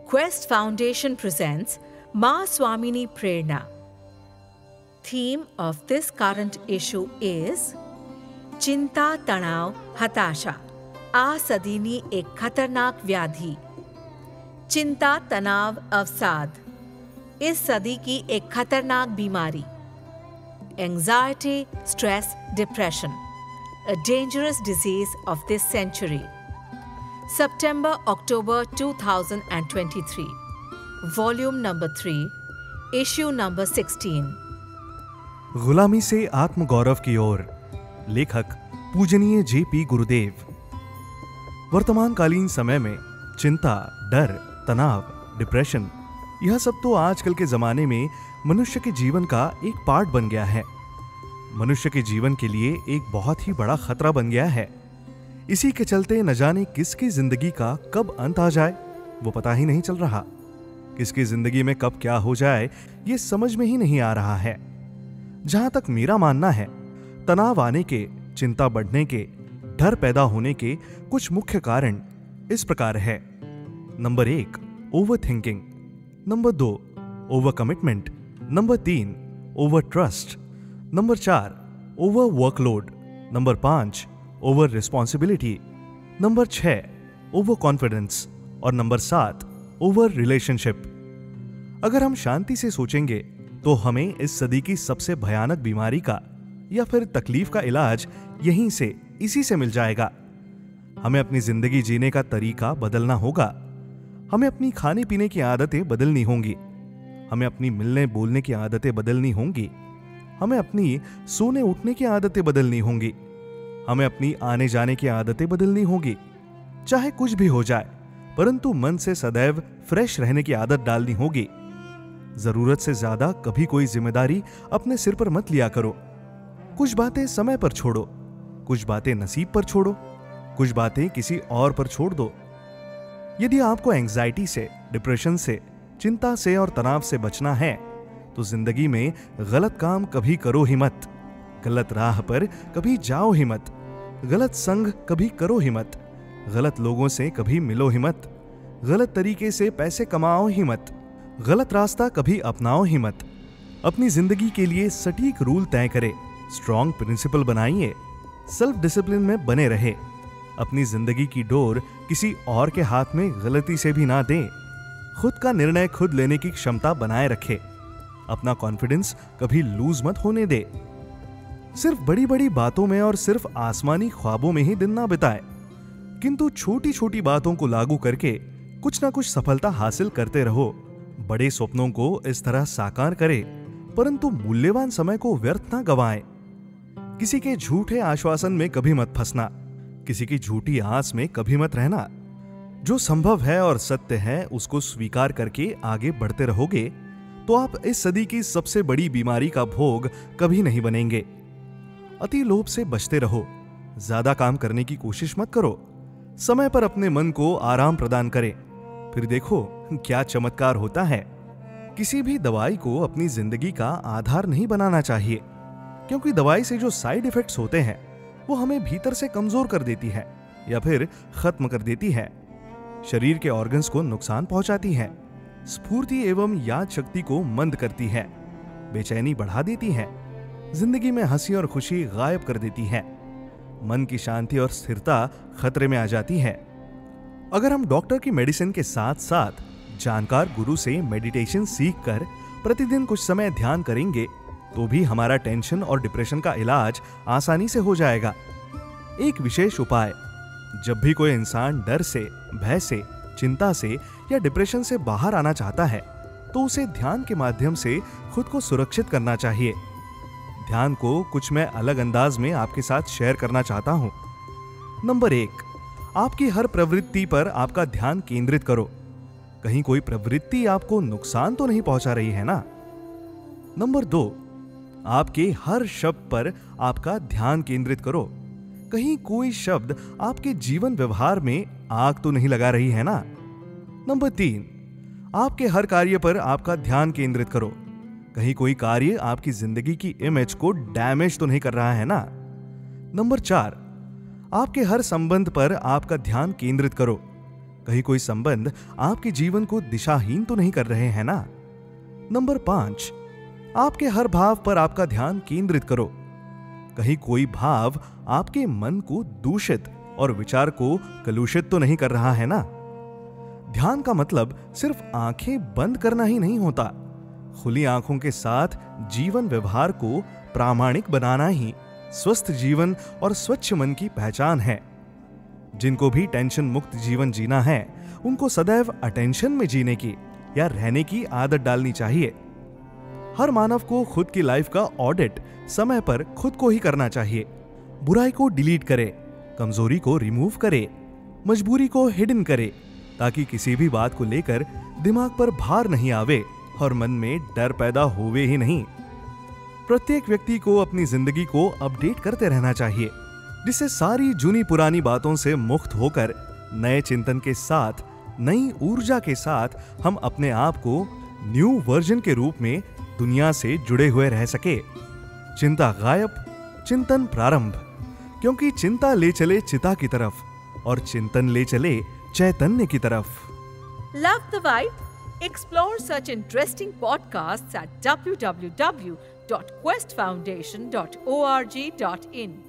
Quest Foundation presents Ma Swamini Prerna. Theme of this current issue is चिंता, तनाव, हताशा, आ सदीनी एक खतरनाक व्याधि। चिंता, तनाव, अवसाद इस सदी की एक खतरनाक बीमारी। Anxiety, stress, depression, a dangerous disease of this century. September-October 2023. Volume number 3, issue number 16. गुलामी से आत्मगौरव की ओर। लेखक पूजनीय जेपी गुरुदेव। वर्तमानकालीन समय में चिंता, डर, तनाव, डिप्रेशन, यह सब तो आजकल के जमाने में मनुष्य के जीवन का एक पार्ट बन गया है। मनुष्य के जीवन के लिए एक बहुत ही बड़ा खतरा बन गया है। इसी के चलते न जाने किसकी जिंदगी का कब अंत आ जाए वो पता ही नहीं चल रहा। किसकी जिंदगी में कब क्या हो जाए ये समझ में ही नहीं आ रहा है। जहां तक मेरा मानना है, तनाव आने के, चिंता बढ़ने के, डर पैदा होने के कुछ मुख्य कारण इस प्रकार है। Number 1, over thinking. Number 2, over commitment. Number 3, over trust. Number 4, over workload. Number 5, over responsibility. Number 6, over confidence. और नंबर 7, ओवर रिलेशनशिप। अगर हम शांति से सोचेंगे तो हमें इस सदी की सबसे भयानक बीमारी का या फिर तकलीफ का इलाज यहीं से, इसी से मिल जाएगा। हमें अपनी जिंदगी जीने का तरीका बदलना होगा। हमें अपनी खाने पीने की आदतें बदलनी होंगी। हमें अपनी मिलने बोलने की आदतें बदलनी होंगी। हमें अपनी सोने उठने की आदतें बदलनी होंगी। हमें अपनी आने जाने की आदतें बदलनी होंगी। चाहे कुछ भी हो जाए, परंतु मन से सदैव फ्रेश रहने की आदत डालनी होगी। जरूरत से ज्यादा कभी कोई जिम्मेदारी अपने सिर पर मत लिया करो। कुछ बातें समय पर छोड़ो, कुछ बातें नसीब पर छोड़ो, कुछ बातें किसी और पर छोड़ दो। यदि आपको एंजाइटी से, डिप्रेशन से, चिंता से और तनाव से बचना है तो जिंदगी में गलत काम कभी करो ही मत। गलत राह पर कभी जाओ ही मत। गलत संग कभी करो ही मत। गलत लोगों से कभी मिलो ही मत। गलत तरीके से पैसे कमाओ ही मत। गलत रास्ता कभी अपनाओ ही मत। अपनी जिंदगी के लिए सटीक रूल तय करें, स्ट्रॉन्ग प्रिंसिपल बनाइए, सेल्फ डिसिप्लिन में बने रहे। अपनी जिंदगी की डोर किसी और के हाथ में गलती से भी ना दें। खुद का निर्णय खुद लेने की क्षमता बनाए रखे। अपना कॉन्फिडेंस कभी लूज मत होने दे। सिर्फ बड़ी बड़ी बातों में और सिर्फ आसमानी ख्वाबों में ही दिन ना बिताए, किंतु छोटी छोटी बातों को लागू करके कुछ ना कुछ सफलता हासिल करते रहो। बड़े स्वप्नों को इस तरह साकार करें, परंतु मूल्यवान समय को व्यर्थ ना गवाएं। किसी के झूठे आश्वासन में कभी मत फंसना। किसी की झूठी आस में कभी मत रहना। जो संभव है और सत्य है उसको स्वीकार करके आगे बढ़ते रहोगे तो आप इस सदी की सबसे बड़ी बीमारी का भोग कभी नहीं बनेंगे। अति लोभ से बचते रहो। ज्यादा काम करने की कोशिश मत करो। समय पर अपने मन को आराम प्रदान करें, फिर देखो क्या चमत्कार होता है। किसी भी दवाई को अपनी जिंदगी का आधार नहीं बनाना चाहिए, क्योंकि दवाई से जो साइड इफेक्ट्स होते हैं वो हमें भीतर से कमजोर कर देती है या फिर खत्म कर देती है। शरीर के ऑर्गन्स को नुकसान पहुंचाती है, स्फूर्ति एवं याद शक्ति को मंद करती है, बेचैनी बढ़ा देती है, जिंदगी में हंसी और खुशी गायब कर देती है, मन की शांति और स्थिरता खतरे में आ जाती है। अगर हम डॉक्टर की मेडिसिन के साथ साथ जानकार गुरु से मेडिटेशन सीखकर प्रतिदिन कुछ समय ध्यान करेंगे तो भी हमारा टेंशन और डिप्रेशन का इलाज आसानी से हो जाएगा। एक विशेष उपाय: जब भी कोई इंसान डर से, भय से, चिंता से या डिप्रेशन से बाहर आना चाहता है तो उसे ध्यान के माध्यम से खुद को सुरक्षित करना चाहिए। ध्यान को कुछ मैं अलग अंदाज में आपके साथ शेयर करना चाहता हूं। नंबर 1, आपकी हर प्रवृत्ति पर आपका ध्यान केंद्रित करो। कहीं कोई प्रवृत्ति आपको नुकसान तो नहीं पहुंचा रही है ना। नंबर 2, आपके हर शब्द पर आपका ध्यान केंद्रित करो। कहीं कोई शब्द आपके जीवन व्यवहार में आग तो नहीं लगा रही है ना। नंबर 3, आपके हर कार्य पर आपका ध्यान केंद्रित करो। कहीं कोई कार्य आपकी जिंदगी की इमेज को डैमेज तो नहीं कर रहा है ना। नंबर 4, आपके हर संबंध पर आपका ध्यान केंद्रित करो। कहीं कोई संबंध आपके जीवन को दिशाहीन तो नहीं कर रहे हैं ना? नंबर 5, आपके हर भाव पर आपका ध्यान केंद्रित करो। कहीं कोई भाव आपके मन को दूषित और विचार को कलुषित तो नहीं कर रहा है ना? ध्यान का मतलब सिर्फ आंखें बंद करना ही नहीं होता। खुली आंखों के साथ जीवन व्यवहार को प्रामाणिक बनाना ही स्वस्थ जीवन और स्वच्छ मन की पहचान है। जिनको भी टेंशन मुक्त जीवन जीना है, उनको सदैव अटेंशन में जीने की या रहने की आदत डालनी चाहिए। हर मानव को खुद की लाइफ का ऑडिट समय पर खुद को ही करना चाहिए। बुराई को डिलीट करे, कमजोरी को रिमूव करे, मजबूरी को हिडन करे, ताकि किसी भी बात को लेकर दिमाग पर भार नहीं आवे और मन में डर पैदा होवे ही नहीं। प्रत्येक व्यक्ति को अपनी जिंदगी को अपडेट करते रहना चाहिए, जिससे सारी जूनी पुरानी बातों से मुक्त होकर नए चिंतन के साथ, नई ऊर्जा के साथ हम अपने आप को न्यू वर्जन के रूप में दुनिया से जुड़े हुए रह सके। चिंता गायब, चिंतन प्रारंभ, क्योंकि चिंता ले चले चिता की तरफ और चिंतन ले चले चैतन्य की तरफ। Love the vibe? Explore such interesting podcasts at www.questfoundation.org.in.